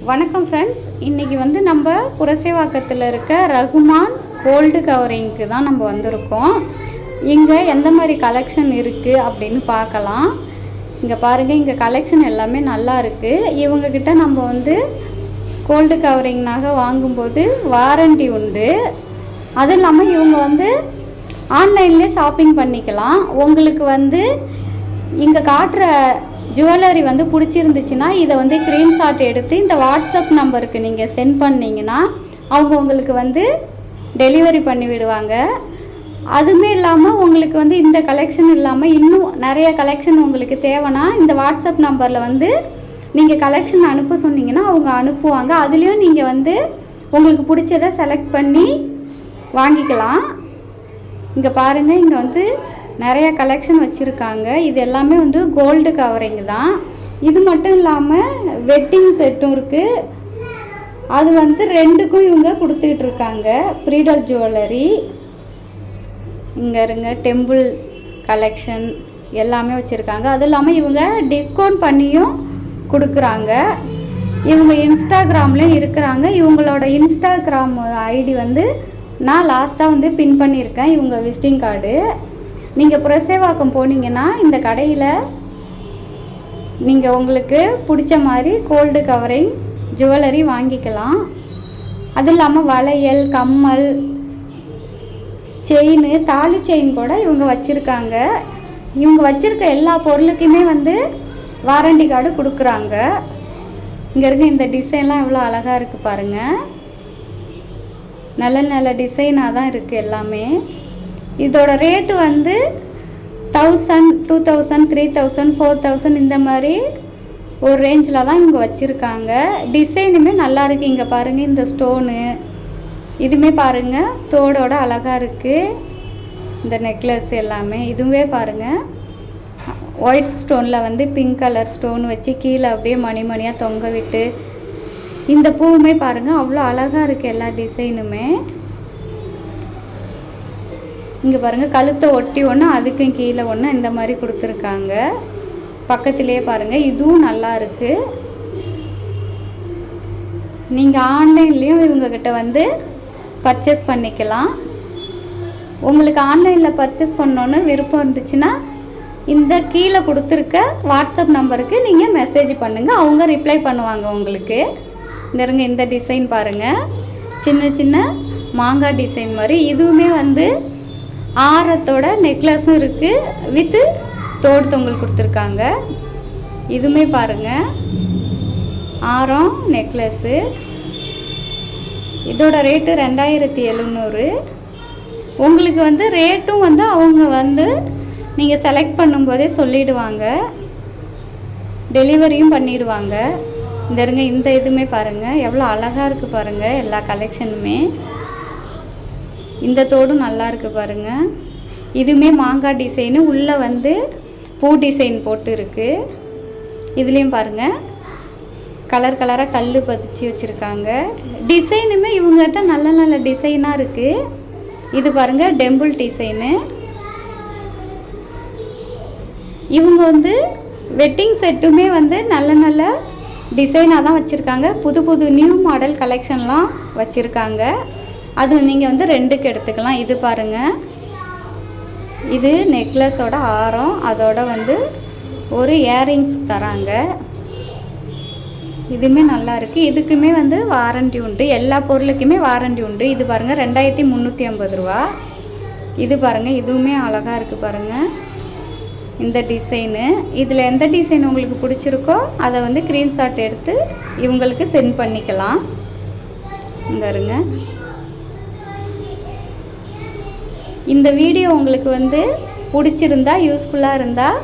வணக்கம் ஃப்ரெண்ட்ஸ், இன்றைக்கி வந்து நம்ம புரசைவாக்கத்தில் இருக்க ரகுமான் கோல்டு கவரிங்க்கு தான் நம்ம வந்திருக்கோம். இங்கே எந்த மாதிரி கலெக்ஷன் இருக்குது அப்படின்னு பார்க்கலாம். இங்கே பாருங்கள், இங்கே கலெக்ஷன் எல்லாமே நல்லா இருக்குது. இவங்கக்கிட்ட நம்ம வந்து கோல்டு கவரிங் நகை வாங்கும்போது வாரண்டி உண்டு. அதுவும் இல்லாமல் இவங்க வந்து ஆன்லைன்லேயே ஷாப்பிங் பண்ணிக்கலாம். உங்களுக்கு வந்து இங்கே காட்டுற ஜுவல்லரி வந்து பிடிச்சிருந்துச்சுன்னா இதை வந்து ஸ்க்ரீன்ஷாட் எடுத்து இந்த வாட்ஸ்அப் நம்பருக்கு நீங்கள் சென்ட் பண்ணிங்கன்னா அவங்க உங்களுக்கு வந்து டெலிவரி பண்ணி விடுவாங்க. அதுவுமே இல்லாமல் உங்களுக்கு வந்து இந்த கலெக்ஷன் இல்லாமல் இன்னும் நிறைய கலெக்ஷன் உங்களுக்கு தேவைன்னா இந்த வாட்ஸ்அப் நம்பரில் வந்து நீங்கள் கலெக்ஷன் அனுப்ப சொன்னீங்கன்னா அவங்க அனுப்புவாங்க. அதுலேயும் நீங்கள் வந்து உங்களுக்கு பிடிச்சதை செலக்ட் பண்ணி வாங்கிக்கலாம். இங்கே பாருங்கள், இங்கே வந்து நிறைய கலெக்ஷன் வச்சுருக்காங்க. இது எல்லாமே வந்து கோல்டு கவரிங் தான். இது மட்டும் இல்லாமல் வெட்டிங் செட்டும் இருக்குது. அது வந்து ரெண்டுக்கும் இவங்க கொடுத்துக்கிட்டு இருக்காங்க. ப்ரீடல் ஜுவல்லரி இங்கே இருங்க, டெம்பிள் கலெக்ஷன் எல்லாமே வச்சுருக்காங்க. அதுவும் இல்லாமல் இவங்க டிஸ்கவுண்ட் பண்ணியும் கொடுக்குறாங்க. இவங்க இன்ஸ்டாகிராம்லேயும் இருக்கிறாங்க. இவங்களோட இன்ஸ்டாகிராம் ஐடி வந்து நான் லாஸ்ட்டாக வந்து பின் பண்ணியிருக்கேன், இவங்க விசிட்டிங் கார்டு. நீங்கள் புரசைவாக்கம் போனீங்கன்னா இந்த கடையில் நீங்கள் உங்களுக்கு பிடிச்ச மாதிரி கோல்டு கவரிங் ஜுவல்லரி வாங்கிக்கலாம். அது இல்லாமல் வளையல், கம்மல், செயின், தாலி செயின் கூட இவங்க வச்சுருக்காங்க. இவங்க வச்சுருக்க எல்லா பொருளுக்குமே வந்து வாரண்டி கார்டு கொடுக்குறாங்க. இங்கே இருக்க இந்த டிசைன்லாம் எவ்வளோ அழகாக இருக்குது பாருங்கள். நல்ல நல்ல டிசைனாக தான் இருக்குது எல்லாமே. இதோட ரேட்டு வந்து 1000, 2000, 3000, 4000 இந்த மாதிரி ஒரு ரேஞ்சில் தான் இவங்க வச்சுருக்காங்க. டிசைனுமே நல்லா இருக்குது. இங்கே பாருங்கள், இந்த ஸ்டோனு இதுவுமே பாருங்கள் தோடோட அழகாக இருக்குது. இந்த நெக்லஸ் எல்லாமே இதுவே பாருங்கள் ஒயிட் ஸ்டோனில் வந்து பிங்க் கலர் ஸ்டோன் வச்சு கீழே அப்படியே மணிமணியாக தொங்க விட்டு, இந்த பூவுமே பாருங்கள் அவ்வளோ அழகாக இருக்குது எல்லா டிசைனுமே. இங்கே பாருங்கள், கழுத்தை ஒட்டி ஒன்று, அதுக்கும் கீழே ஒன்று இந்த மாதிரி கொடுத்துருக்காங்க. பக்கத்திலே பாருங்கள், இதுவும் நல்லா இருக்குது. நீங்கள் ஆன்லைன்லேயும் இவங்கக்கிட்ட வந்து பர்ச்சேஸ் பண்ணிக்கலாம். உங்களுக்கு ஆன்லைனில் பர்ச்சேஸ் பண்ணோன்னு விருப்பம் இருந்துச்சுன்னா இந்த கீழே கொடுத்துருக்க வாட்ஸ்அப் நம்பருக்கு நீங்கள் மெசேஜ் பண்ணுங்கள், அவங்க ரிப்ளை பண்ணுவாங்க உங்களுக்கு. இந்த டிசைன் பாருங்கள், சின்ன சின்ன மாங்காய் டிசைன் மாதிரி. இதுவுமே வந்து ஆரத்தோட நெக்லஸும் இருக்குது, வித்து தோடு தொங்கல் கொடுத்துருக்காங்க. இதுவுமே பாருங்கள் ஆரம் நெக்லஸ்ஸு. இதோட ரேட்டு 2700. உங்களுக்கு வந்து ரேட்டும் வந்து அவங்க வந்து நீங்கள் செலக்ட் பண்ணும்போதே சொல்லிவிடுவாங்க, டெலிவரியும் பண்ணிவிடுவாங்க. இந்த இதுவுமே பாருங்கள் எவ்வளோ அழகாக இருக்குது பாருங்கள் எல்லா கலெக்ஷனுமே. இந்த தோடும் நல்லா இருக்குது பாருங்கள். இதுவுமே மாங்காய் டிசைனு, உள்ளே வந்து பூ டிசைன் போட்டு இருக்குது. இதுலேயும் பாருங்கள் கலர் கலராக கல் பதிச்சு வச்சுருக்காங்க. டிசைனுமே இவங்ககிட்ட நல்ல நல்ல டிசைனாக இருக்குது. இது பாருங்கள் டெம்பிள் டிசைனு. இவங்க வந்து வெட்டிங் செட்டுமே வந்து நல்ல நல்ல டிசைனாக தான் வச்சுருக்காங்க. புது புது நியூ மாடல் கலெக்ஷன்லாம் வச்சுருக்காங்க. அது நீங்கள் வந்து ரெண்டுக்கு எடுத்துக்கலாம். இது பாருங்கள், இது நெக்லஸோட ஆரம், அதோட வந்து ஒரு இயரிங்ஸ் தராங்க. இதுவுமே நல்லா இருக்குது. இதுக்குமே வந்து வாரண்டி உண்டு, எல்லா பொருளுக்குமே வாரண்டி உண்டு. இது பாருங்கள் 2350 ரூபா. இது பாருங்கள், இதுவுமே அழகாக இருக்குது பாருங்கள் இந்த டிசைனு. இதில் எந்த டிசைன் உங்களுக்கு பிடிச்சிருக்கோ அதை வந்து ஸ்க்ரீன்ஷாட் எடுத்து இவங்களுக்கு சென்ட் பண்ணிக்கலாம். இருங்க, இந்த வீடியோ உங்களுக்கு வந்து பிடிச்சிருந்தா, யூஸ்ஃபுல்லாக இருந்தால்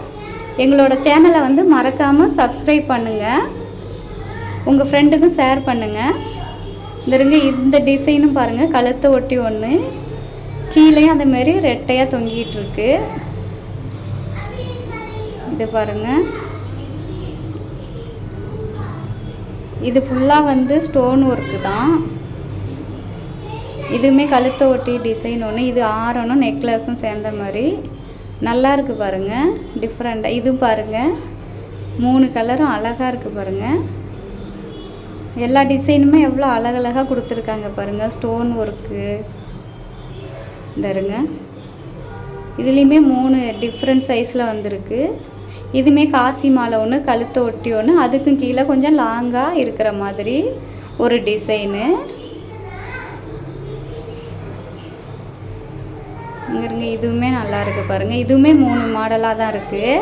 எங்களோட சேனலை வந்து மறக்காமல் சப்ஸ்கிரைப் பண்ணுங்கள், உங்கள் ஃப்ரெண்டுக்கும் ஷேர் பண்ணுங்கள். இருங்க, இந்த டிசைனும் பாருங்கள் கழுத்தை ஒட்டி ஒன்று, கீழேயும் அதேமாரி ரெட்டையாக தொங்கிட்டு இருக்கு. இது பாருங்கள், இது ஃபுல்லாக வந்து ஸ்டோன் ஒர்க்கு தான். இதுவுமே கழுத்தை ஒட்டி டிசைன் ஒன்று, இது ஆரணும் நெக்லஸும் சேர்ந்த மாதிரி நல்லா இருக்குது பாருங்கள், டிஃப்ரெண்ட்டாக. இதுவும் பாருங்கள் 3 கலரும் அழகாக இருக்குது பாருங்கள். எல்லா டிசைனுமே எவ்வளோ அழகழகாக கொடுத்துருக்காங்க பாருங்கள். ஸ்டோன் ஒர்க்கு இந்த இருங்க. இதுலேயுமே 3 டிஃப்ரெண்ட் சைஸில் வந்திருக்கு. இதுவுமே காசி மாலை ஒன்று, கழுத்தை ஒட்டி ஒன்று, அதுக்கும் கீழே கொஞ்சம் லாங்காக இருக்கிற மாதிரி ஒரு டிசைனு. இங்கே இருங்க, இதுவுமே நல்லா இருக்குது பாருங்கள். இதுவுமே 3 மாடலாக தான் இருக்குது.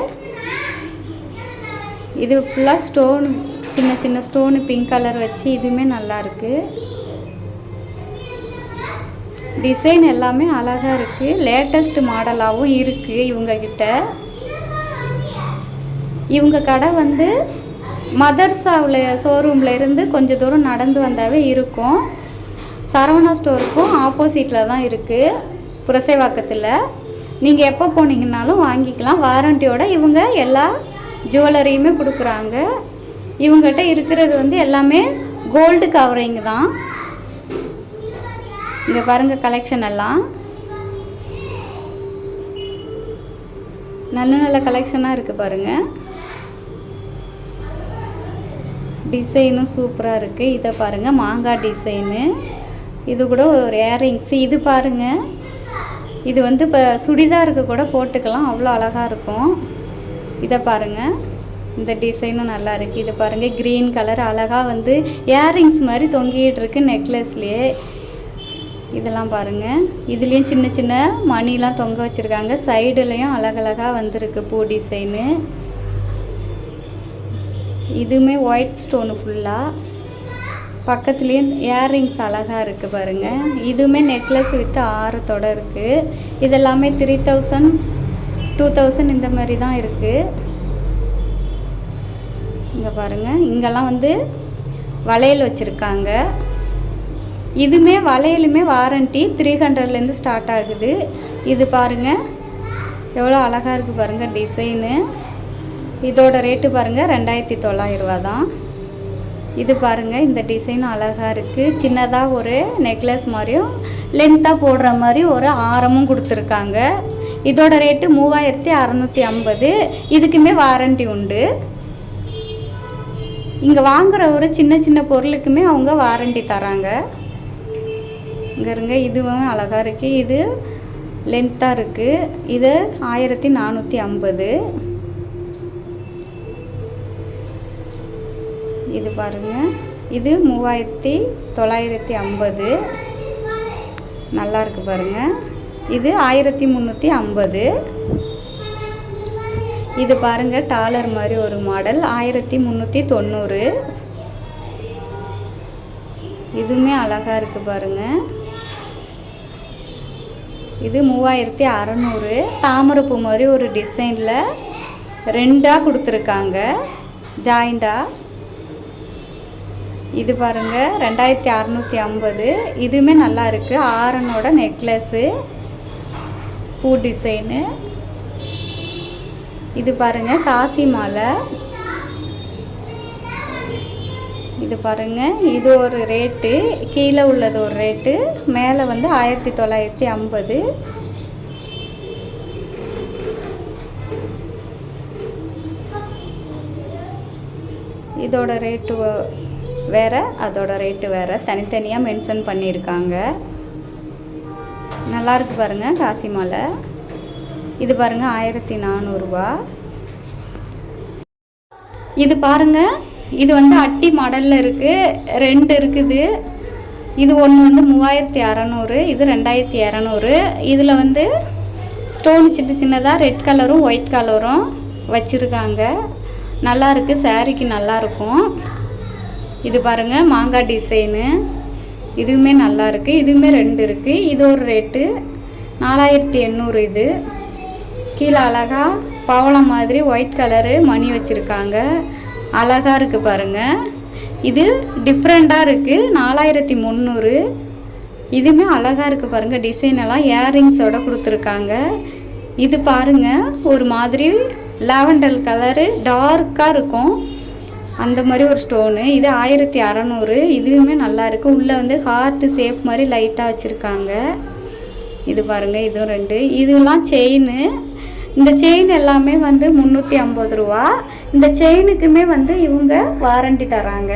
இது ஃபுல்லாக ஸ்டோன், சின்ன சின்ன ஸ்டோனு பிங்க் கலர் வச்சு இதுவுமே நல்லா இருக்குது. டிசைன் எல்லாமே அழகாக இருக்குது. லேட்டஸ்ட் மாடலாகவும் இருக்குது இவங்கக்கிட்ட. இவங்க கடை வந்து மதர்ஸாவில் ஷோரூமில் இருந்து கொஞ்சம் தூரம் நடந்து வந்தாவே இருக்கும். சரவணா ஸ்டோருக்கும் ஆப்போசிட்டில் தான் இருக்குது, புரசைவாக்கத்தில். நீங்கள் எப்போ போனீங்கன்னாலும் வாங்கிக்கலாம். வாரண்டியோட இவங்க எல்லா ஜுவல்லரியுமே கொடுக்குறாங்க. இவங்ககிட்ட இருக்கிறது வந்து எல்லாமே கோல்டு கவரிங் தான். இங்கே பாருங்கள், கலெக்ஷன் எல்லாம் நல்ல நல்ல கலெக்ஷனாக இருக்குது பாருங்கள். டிசைனும் சூப்பராக இருக்குது. இதை பாருங்கள், மாங்காய் டிசைனு. இது கூட ஒரு இயரிங்ஸு. இது பாருங்கள், இது வந்து இப்போ சுடிதாருக்கு கூட போட்டுக்கலாம், அவ்வளோ அழகாக இருக்கும். இதை பாருங்கள், இந்த டிசைனும் நல்லா இருக்குது. இது பாருங்கள், க்ரீன் கலர் அழகாக வந்து இயரிங்ஸ் மாதிரி தொங்கிட்டு இருக்கு நெக்லஸ்லேயே. இதெல்லாம் பாருங்கள், இதுலேயும் சின்ன சின்ன மணிலாம் தொங்க வச்சுருக்காங்க. சைடுலேயும் அழகழகாக வந்திருக்கு பூ டிசைனு. இதுவுமே ஒயிட் ஸ்டோனு ஃபுல்லாக. பக்கத்துலேயும் இயரிங்ஸ் அழகாக இருக்குது பாருங்கள். இதுவுமே நெக்லஸ் வித் ஆரத்தோடு இருக்குது. இதெல்லாமே 3000 2000 இந்த மாதிரி தான் இருக்குது. இங்கே பாருங்கள், இங்கெல்லாம் வந்து வளையல் வச்சுருக்காங்க. இதுவுமே வளையலுமே வாரண்ட்டி 300லேருந்து ஸ்டார்ட் ஆகுது. இது பாருங்கள், எவ்வளோ அழகாக இருக்குது பாருங்கள் டிசைனு. இதோட ரேட்டு பாருங்கள் 2900 தான். இது பாருங்கள், இந்த டிசைன் அழகாக இருக்குது. சின்னதாக ஒரு நெக்லஸ் மாதிரியும் லென்த்தாக போடுற மாதிரி ஒரு ஆரமும் கொடுத்துருக்காங்க. இதோட ரேட்டு 3650. இதுக்குமே வாரண்ட்டி உண்டு. இங்கே வாங்குகிற ஒரு சின்ன சின்ன பொருளுக்குமே அவங்க வாரண்ட்டி தராங்க. இங்கே இருங்க, இதுவும் அழகாக இருக்குது. இது லென்த்தாக இருக்குது. இது 1450. இது பாருங்கள், இது 3950. நல்லா இருக்குது பாருங்கள். இது 1350. இது பாருங்கள், டாலர் மாதிரி ஒரு மாடல் 1390. இதுவுமே அழகாக இருக்குது பாருங்கள். இது 3600. தாமரைப்பூ மாதிரி ஒரு டிசைனில் 2ஆக கொடுத்துருக்காங்க, ஜாயிண்டாக. இது பாருங்கள் 2650. இதுவுமே நல்லா இருக்குது. ஆரனோட நெக்லஸ்ஸு, பூ டிசைனு. இது பாருங்கள், காசி மாலை. இது பாருங்கள், இது ஒரு ரேட்டு, கீழே உள்ளது ஒரு ரேட்டு, மேலே வந்து 1950. இதோட ரேட்டு வேறு, அதோட ரேட்டு வேறு, தனித்தனியாக மென்ஷன் பண்ணியிருக்காங்க. நல்லாயிருக்கு பாருங்கள் காசி மாலை. இது பாருங்கள் 1400. இது பாருங்கள், இது வந்து அட்டி மாடலில் இருக்குது. 2 இருக்குது. இது ஒன்று வந்து 3600, இது 2200. இதில் வந்து ஸ்டோன் சின்ன சின்னதாக ரெட் கலரும் ஒயிட் கலரும் வச்சுருக்காங்க. நல்லாயிருக்கு, சாரீக்கு நல்லாயிருக்கும். இது பாருங்கள், மாங்காய் டிசைனு. இதுவுமே நல்லாயிருக்கு. இதுவுமே 2 இருக்குது. இது ஒரு ரேட்டு 4800. இது கீழே அழகாக பவளம் மாதிரி ஒயிட் கலரு மணி வச்சுருக்காங்க. அழகாக இருக்குது பாருங்கள். இது டிஃப்ரெண்ட்டாக இருக்குது, 4300. இதுவுமே அழகாக இருக்குது பாருங்கள். டிசைன் எல்லாம் இயரிங்ஸோடு கொடுத்துருக்காங்க. இது பாருங்கள், ஒரு மாதிரி லாவெண்டர் கலரு டார்க்காக இருக்கும், அந்த மாதிரி ஒரு ஸ்டோனு. இது 1600. இதுவுமே நல்லா இருக்குது. உள்ளே வந்து ஹார்ட் ஷேப் மாதிரி லைட்டாக வச்சுருக்காங்க. இது பாருங்கள், இதுவும் 2. இதெல்லாம் செயின். இந்த செயின் எல்லாமே வந்து 350 ரூபா. இந்த செயினுக்குமே வந்து இவங்க வாரண்டி தராங்க.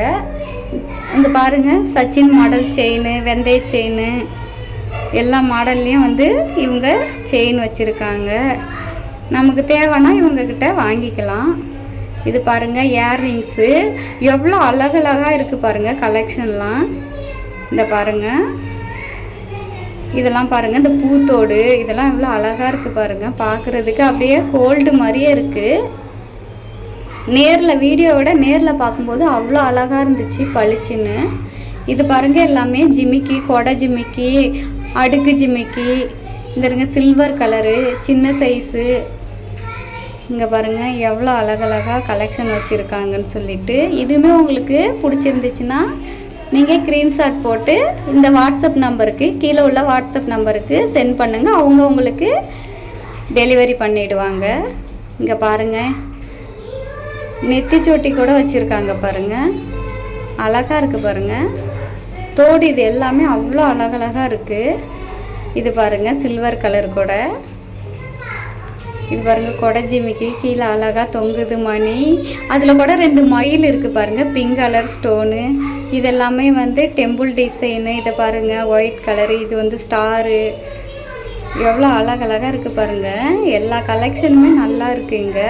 இந்த பாருங்கள் சச்சின் மாடல் செயின், வெந்தய செயின், எல்லா மாடல்லையும் வந்து இவங்க செயின் வச்சுருக்காங்க. நமக்கு தேவைன்னா இவங்கக்கிட்ட வாங்கிக்கலாம். இது பாருங்கள் இயர்ரிங்ஸு எவ்வளோ அழகழகாக இருக்குது பாருங்கள் கலெக்ஷன்லாம். இந்த பாருங்கள் இதெல்லாம் பாருங்கள், இந்த பூத்தோடு இதெல்லாம் எவ்வளோ அழகாக இருக்குது பாருங்கள். பார்க்குறதுக்கு அப்படியே கோல்டு மாதிரியே இருக்குது. நேரில் வீடியோவோட நேரில் பார்க்கும்போது அவ்வளோ அழகாக இருந்துச்சு பளிச்சுன்னு. இது பாருங்கள் எல்லாமே ஜிமிக்கி, கொடை ஜிமிக்கி, அடுக்கு ஜிமிக்கி. இந்த இருங்க சில்வர் கலரு, சின்ன சைஸு. இங்கே பாருங்கள் எவ்வளோ அழகழகாக கலெக்ஷன் வச்சுருக்காங்கன்னு சொல்லிட்டு. இதுவுமே உங்களுக்கு பிடிச்சிருந்துச்சுன்னா நீங்கள் ஸ்க்ரீன்ஷாட் போட்டு இந்த வாட்ஸ்அப் நம்பருக்கு, கீழே உள்ள வாட்ஸ்அப் நம்பருக்கு சென்ட் பண்ணுங்கள். அவங்க உங்களுக்கு டெலிவரி பண்ணிவிடுவாங்க. இங்கே பாருங்கள் நெத்திச்சோட்டி கூட வச்சுருக்காங்க பாருங்கள், அழகாக இருக்குது பாருங்கள். தோடு இது எல்லாமே அவ்வளோ அழகழகாக இருக்குது. இது பாருங்கள் சில்வர் கலர் கூட. இது பாருங்கள் கொடை ஜிமிக்கி கீழே அழகாக தொங்குது மணி. அதில் கூட 2 மயில் இருக்குது பாருங்கள், பிங்க் கலர் ஸ்டோனு. இது எல்லாமே வந்து டெம்பிள் டிசைனு. இதை பாருங்கள் ஒயிட் கலரு, இது வந்து ஸ்டாரு. எவ்வளோ அழகழகாக இருக்குது பாருங்கள். எல்லா கலெக்ஷனுமே நல்லா இருக்குங்க.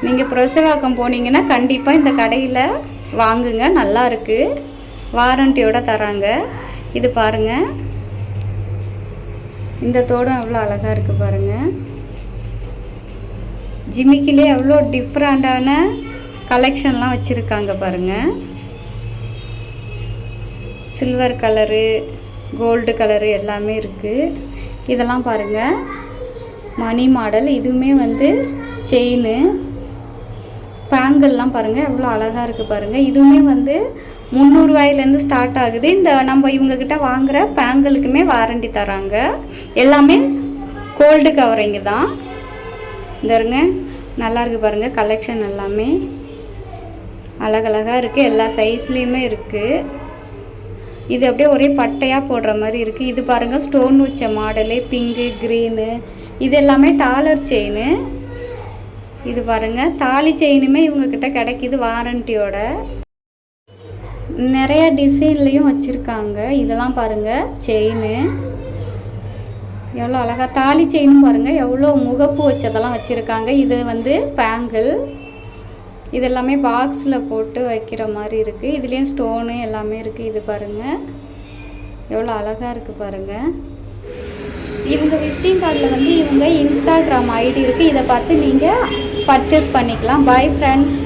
நீங்கள் புரசைவாக்கம் போனீங்கன்னா கண்டிப்பாக இந்த கடையில் வாங்குங்க, நல்லா இருக்குது, வாரண்டியோட தராங்க. இது பாருங்கள் இந்த தோடும் எவ்வளோ அழகாக இருக்குது பாருங்கள். ஜிமிக்கிலே எவ்வளோ டிஃப்ரெண்ட்டான கலெக்ஷன்லாம் வச்சுருக்காங்க பாருங்கள். சில்வர் கலரு, கோல்டு கலரு எல்லாமே இருக்குது. இதெல்லாம் பாருங்கள் மணி மாடல். இதுவுமே வந்து செயின், பேங்கிள்லாம் பாருங்கள் எவ்வளோ அழகாக இருக்குது பாருங்கள். இதுவுமே வந்து 300 ரூபாயிலேருந்து ஸ்டார்ட் ஆகுது. இந்த நம்ம இவங்கக்கிட்ட வாங்குகிற பேங்கிளுக்குமே வாரண்டி தராங்க. எல்லாமே கோல்டு கவரிங்கு தான். இந்த இருங்க நல்லா இருக்குது பாருங்கள் கலெக்ஷன் எல்லாமே அழகழகாக இருக்குது. எல்லா சைஸ்லேயுமே இருக்குது. இது அப்படியே ஒரே பட்டையாக போடுற மாதிரி இருக்குது. இது பாருங்கள் ஸ்டோன் வச்ச மாடலு, பிங்கு, க்ரீனு. இது எல்லாமே டாலர் செயின். இது பாருங்கள் தாலி செயினுமே இவங்கக்கிட்ட கிடைக்கிது வாரண்டியோட. நிறைய டிசைன்லேயும் வச்சுருக்காங்க. இதெல்லாம் பாருங்கள் செயின் எவ்வளோ அழகாக. தாலி செயினும் பாருங்கள் எவ்வளோ முகப்பு வச்சதெல்லாம் வச்சுருக்காங்க. இது வந்து பேங்கிள். இது எல்லாமே பாக்ஸில் போட்டு வைக்கிற மாதிரி இருக்குது. இதுலேயும் ஸ்டோனு எல்லாமே இருக்குது. இது பாருங்கள் எவ்வளோ அழகாக இருக்குது பாருங்கள். இவங்க விசிட்டிங் கார்டில் வந்து இவங்க இன்ஸ்டாகிராம் ஐடி இருக்குது. இதை பார்த்து நீங்கள் பர்ச்சேஸ் பண்ணிக்கலாம். Bye friends.